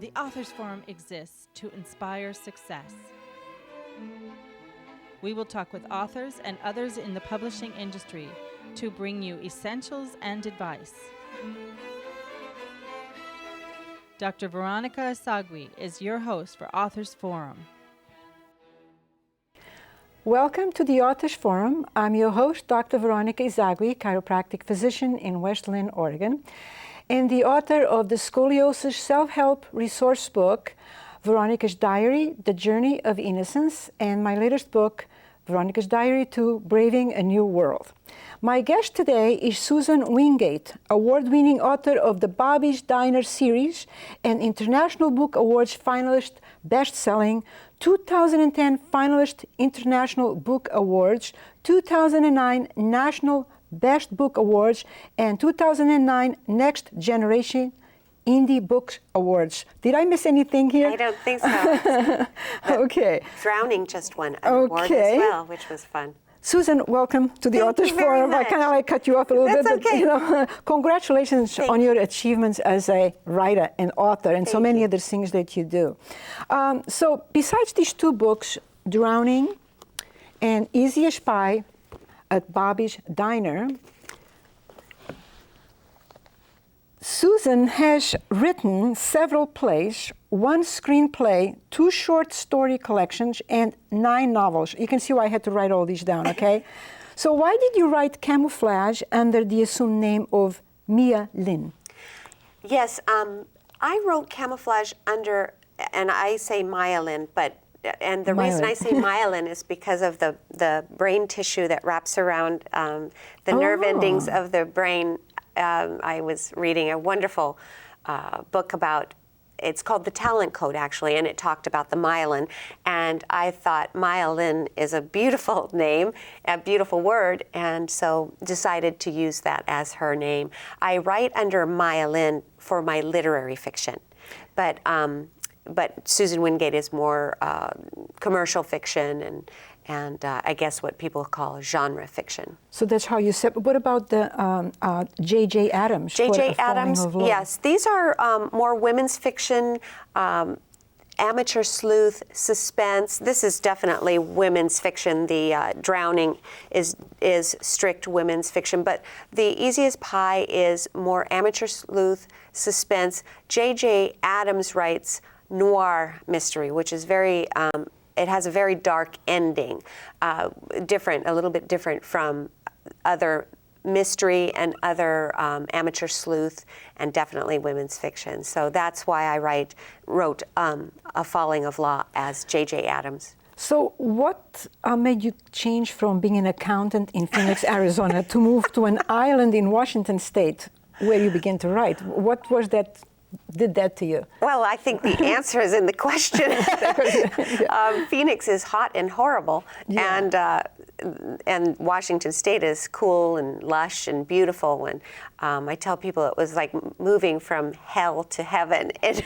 The Authors Forum exists to inspire success. We will talk with authors and others in the publishing industry to bring you essentials and advice. Dr. Veronica Esagui is your host for Authors Forum. Welcome to the Authors Forum. I'm your host, Dr. Veronica Esagui, chiropractic physician in West Linn, Oregon, and the author of the Scoliosis Self-Help Resource book, Veronica's Diary, The Journey of Innocence, and my latest book, Veronica's Diary to Braving a New World. My guest today is Susan WIngate, award-winning author of the Bobby's Diner series and International Book Awards finalist, best-selling, 2010 finalist International Book Awards, 2009 National Best Book Awards, and 2009 Next Generation Indie Books Awards. Did I miss anything here? I don't think so. Okay. Drowning just won an award as well, which was fun. Susan, welcome to the Authors Forum. I kind of like cut you off a little bit. That's okay. But, congratulations on your achievements as a writer and author and so many other things that you do. So besides these two books, Drowning and Easy as Pie at Bobby's Diner, Susan has written several plays, one screenplay, 2 short story collections, and 9 novels. You can see why I had to write all these down, okay? So why did you write Camouflage under the assumed name of Mia Lin? Yes, I wrote Camouflage under, and I say myelin, and the reason I say myelin is because of the brain tissue that wraps around the nerve endings of the brain. I was reading a wonderful book about, it's called The Talent Code actually, and it talked about the myelin, and I thought myelin is a beautiful name, a beautiful word, and so decided to use that as her name. I write under myelin for my literary fiction, but Susan WIngate is more commercial fiction and I guess what people call genre fiction. So that's how you said. What about the J.J. Adams? J.J. Adams, yes. These are more women's fiction, amateur sleuth, suspense. This is definitely women's fiction. The Drowning is strict women's fiction, but the Easy as Pie is more amateur sleuth, suspense. J.J. Adams writes noir mystery, which is very, it has a very dark ending, a little bit different from other mystery and other amateur sleuth, and definitely women's fiction. So that's why I wrote A Falling of Law as J.J. Adams. So what made you change from being an accountant in Phoenix, Arizona, to move to an island in Washington State where you began to write? What was that did that to you? Well, I think the answer is in the question. Phoenix is hot and horrible, and Washington State is cool and lush and beautiful. And I tell people it was like moving from hell to heaven in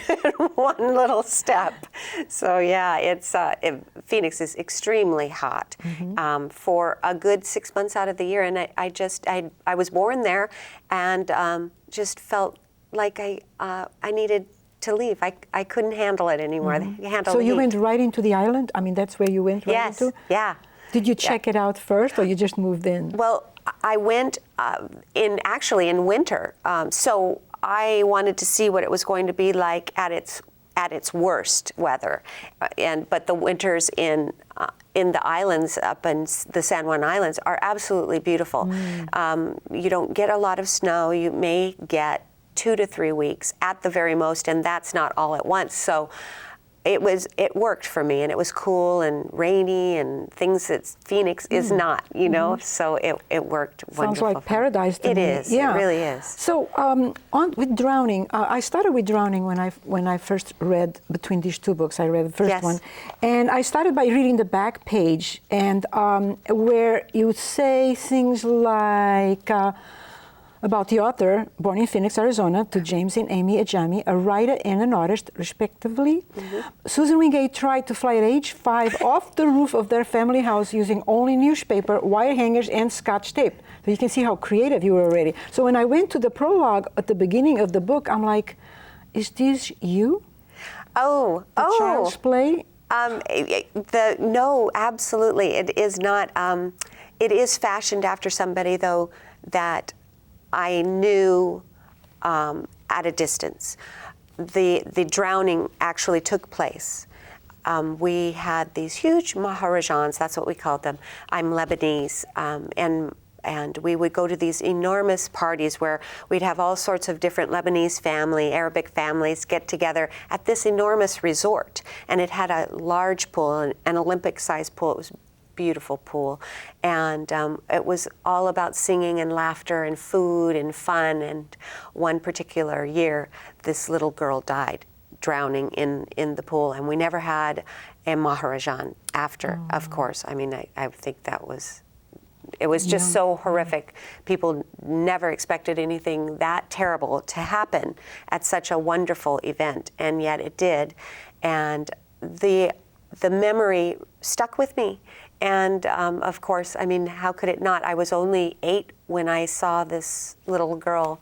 one little step. So yeah, Phoenix is extremely hot for a good 6 months out of the year. And I was born there, and just felt like I needed to leave. I couldn't handle it anymore. So you went right into the island? I mean, that's where you went right into? Yeah. Did you check it out first, or you just moved in? Well, I went in winter. So I wanted to see what it was going to be like at its worst weather. But the winters in the islands up in the San Juan Islands are absolutely beautiful. You don't get a lot of snow. You may get 2 to 3 weeks at the very most, and that's not all at once. So it worked for me, and it was cool and rainy and things that Phoenix is not, so it worked wonderful. Sounds like paradise to me. It is, yeah. It really is. So with Drowning, I started with Drowning when I first read between these two books. I read the first one, and I started by reading the back page, and where you say things like, about the author, born in Phoenix, Arizona, to James and Amy Esagui, a writer and an artist, respectively. Susan WIngate tried to fly at age 5 off the roof of their family house using only newspaper, wire hangers, and Scotch tape. So you can see how creative you were already. So when I went to the prologue at the beginning of the book, I'm like, is this you? Child's Play? No, absolutely. It is not. It is fashioned after somebody, though, that I knew at a distance. The drowning actually took place. We had these huge maharajans, that's what we called them. I'm Lebanese, and we would go to these enormous parties where we'd have all sorts of different Lebanese Arabic families get together at this enormous resort. And it had a large pool, an Olympic-sized pool. It was a beautiful pool. And it was all about singing and laughter and food and fun. And one particular year, this little girl died, drowning in the pool. And we never had a Maharajan after, of course. I mean, I think it was just so horrific. People never expected anything that terrible to happen at such a wonderful event, and yet it did. And the memory stuck with me. And of course, I mean, how could it not? I was only 8 when I saw this little girl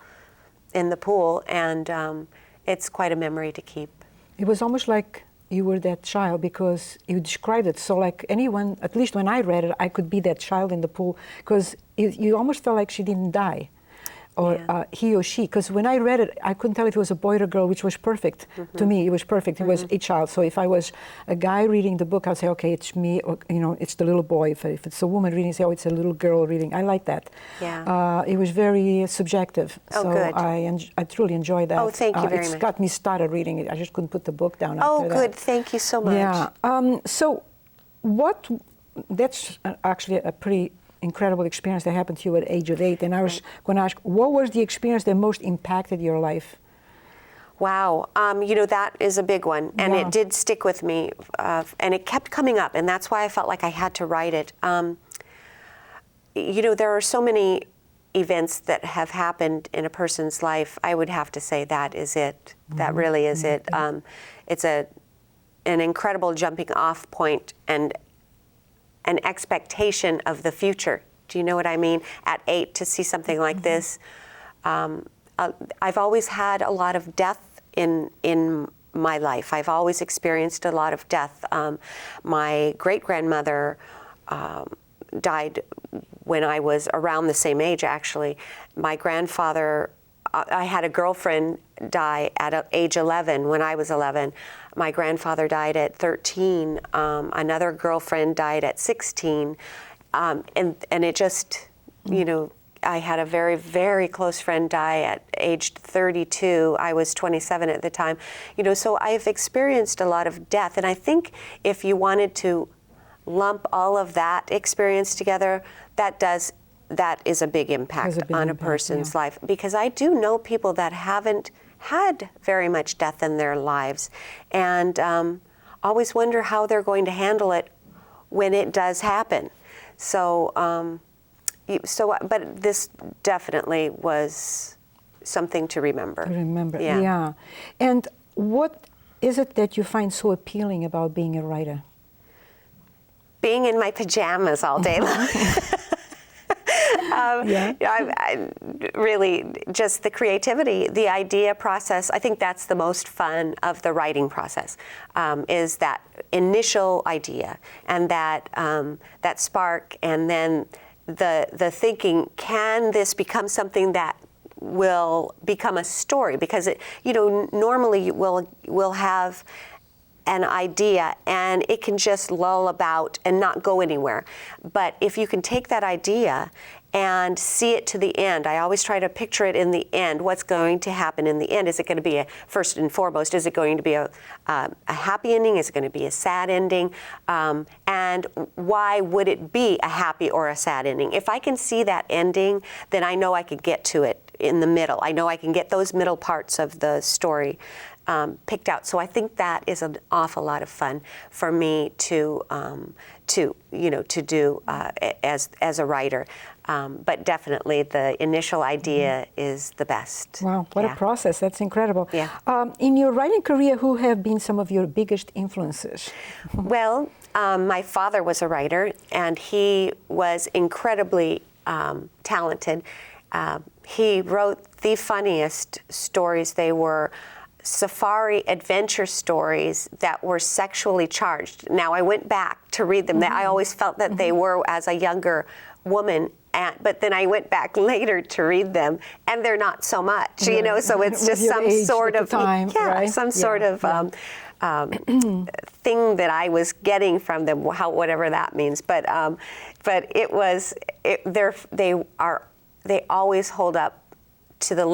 in the pool, and it's quite a memory to keep. It was almost like you were that child, because you described it so like anyone, at least when I read it, I could be that child in the pool, because you almost felt like she didn't die, or he or she, because when I read it, I couldn't tell if it was a boy or a girl, which was perfect. To me, it was perfect. It was a child. So if I was a guy reading the book, I'd say, okay, it's me, or, it's the little boy. If it's a woman reading, say, oh, it's a little girl reading. I like that. Yeah. It was very subjective. Oh, so good. I truly enjoyed that. Oh, thank you very much. It's got me started reading it. I just couldn't put the book down Oh, after good. that. Thank you so much. Yeah. So that's actually a pretty incredible experience that happened to you at age of 8. And I was going to ask, what was the experience that most impacted your life? Wow. That is a big one. And it did stick with me. And it kept coming up. And that's why I felt like I had to write it. There are so many events that have happened in a person's life. I would have to say that is it. That really is it. It's an incredible jumping off point and an expectation of the future. Do you know what I mean? At 8, to see something like this. I've always had a lot of death in my life. I've always experienced a lot of death. My great-grandmother died when I was around the same age, actually. My grandfather, I had a girlfriend die at age 11 when I was 11. My grandfather died at 13. Another girlfriend died at 16. And it just, I had a very, very close friend die at age 32. I was 27 at the time. So I've experienced a lot of death. And I think if you wanted to lump all of that experience together, that is a big impact on a person's life. Because I do know people that haven't had very much death in their lives, and always wonder how they're going to handle it when it does happen. So, but this definitely was something to remember. Yeah. And what is it that you find so appealing about being a writer? Being in my pajamas all day long. I really, just the creativity, the idea process. I think that's the most fun of the writing process, is that initial idea and that spark, and then the thinking, can this become something that will become a story? Because normally we'll have an idea and it can just lull about and not go anywhere. But if you can take that idea and see it to the end, I always try to picture it in the end. What's going to happen in the end? Is it going to be first and foremost, is it going to be a happy ending? Is it going to be a sad ending? And why would it be a happy or a sad ending? If I can see that ending, then I know I can get to it in the middle. I know I can get those middle parts of the story picked out. So I think that is an awful lot of fun for me to do as a writer. But definitely the initial idea is the best. Wow, what a process. That's incredible. Yeah. In your writing career, who have been some of your biggest influences? Well, my father was a writer, and he was incredibly talented. He wrote the funniest stories. They were safari adventure stories that were sexually charged. Now, I went back to read them. I always felt that they were as a younger woman, but then I went back later to read them, and they're not so much, you know, so it's just some sort of, some sort of thing that I was getting from them, whatever that means. But it was, they always hold up to the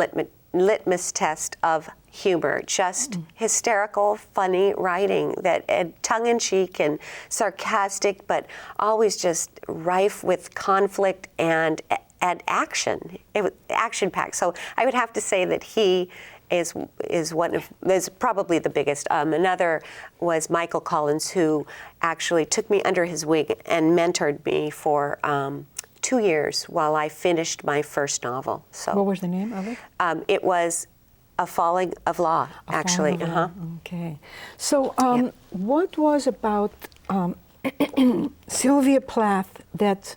litmus test of humor, just hysterical, funny writing, that tongue-in-cheek and sarcastic, but always just rife with conflict and action. It was action-packed. So I would have to say that he is probably the biggest. Another was Michael Collins, who actually took me under his wing and mentored me for 2 years while I finished my first novel. So what was the name of it? It was A Falling of Law, actually. Okay. So what was about Sylvia Plath that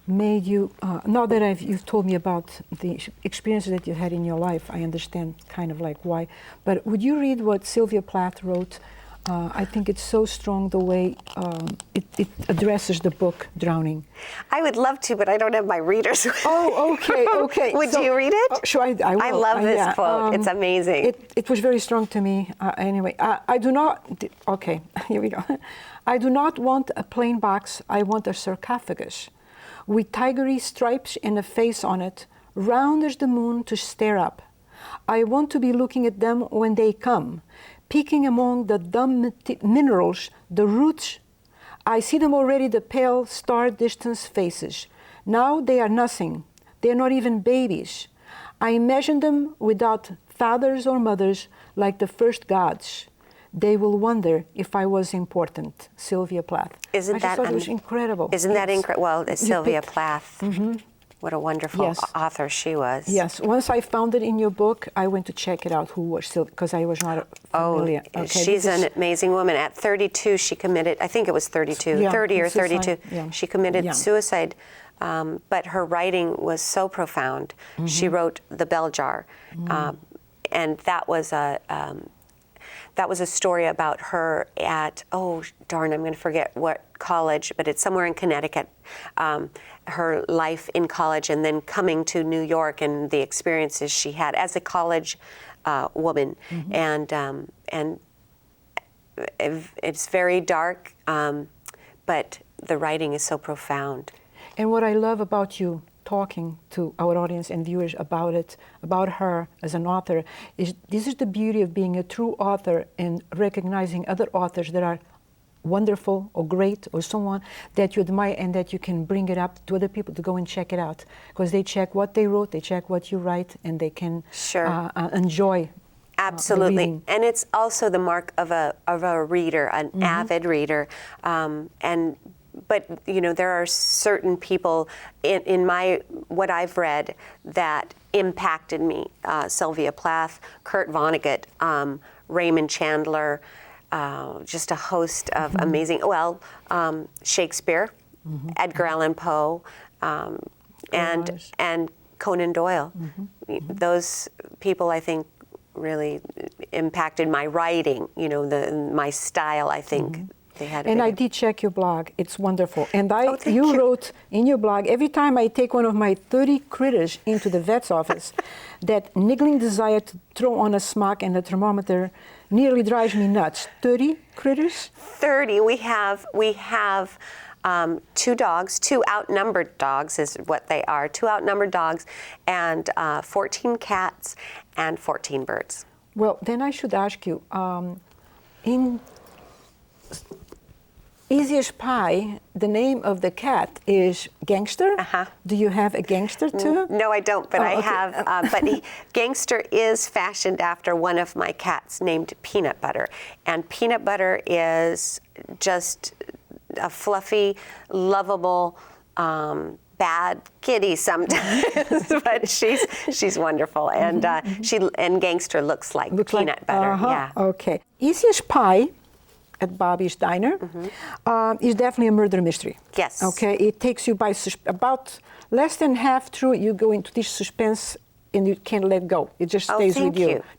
made you, now that you've told me about the experiences that you had in your life, I understand kind of like why, but would you read what Sylvia Plath wrote? I think it's so strong the way it addresses the book Drowning. I would love to, but I don't have my readers. Oh, okay, okay. Would you read it? Sure, I will. I love this quote. It's amazing. It was very strong to me. Anyway, I do not, okay, here we go. I do not want a plain box, I want a sarcophagus with tigery stripes and a face on it, round as the moon to stare up. I want to be looking at them when they come, peeking among the dumb minerals, the roots. I see them already, the pale, star-distance faces. Now they are nothing. They are not even babies. I imagine them without fathers or mothers, like the first gods. They will wonder if I was important. Sylvia Plath. Isn't that it was incredible? Isn't that incredible? Well, it's Sylvia Plath. What a wonderful author she was. Yes. Once I found it in your book, I went to check it out, who was Sylvia, because I was not familiar. Okay, she's an amazing woman. At 32, she committed, I think it was 32, 30 or 32, she committed suicide. But her writing was so profound. She wrote The Bell Jar, and that was a story about her at, oh darn, I'm going to forget what college, but it's somewhere in Connecticut. Her life in college, and then coming to New York, and the experiences she had as a college woman, and it's very dark, but the writing is so profound. And what I love about you talking to our audience and viewers about it, about her as an author, is this is the beauty of being a true author and recognizing other authors that are wonderful or great or someone that you admire, and that you can bring it up to other people to go and check it out, because they check what they wrote, they check what you write, and they can enjoy. Absolutely, and it's also the mark of a reader, an avid reader, but you know, there are certain people in what I've read that impacted me. Sylvia Plath, Kurt Vonnegut, Raymond Chandler, just a host of amazing, Shakespeare, Edgar Allan Poe, and Conan Doyle. Those people, I think, really impacted my writing, you know, my style, I think. They had and I did check your blog. It's wonderful. And you wrote in your blog, every time I take one of my 30 critters into the vet's office, that niggling desire to throw on a smock and a thermometer nearly drives me nuts. 30 critters? 30. We have 2 dogs, 2 outnumbered dogs is what they are, 2 outnumbered dogs, and 14 cats and 14 birds. Well, then I should ask you, in Easiest Pie, the name of the cat is Gangster. Do you have a gangster too? No, I don't, but I have. But Gangster is fashioned after one of my cats named Peanut Butter. And Peanut Butter is just a fluffy, lovable, bad kitty sometimes, but she's wonderful. And and Gangster looks like Peanut Butter. Yeah. Okay. Easiest Pie at Bobby's Diner is definitely a murder mystery. Yes. Okay, it takes you by about less than half through, you go into this suspense and you can't let go. It just stays with you.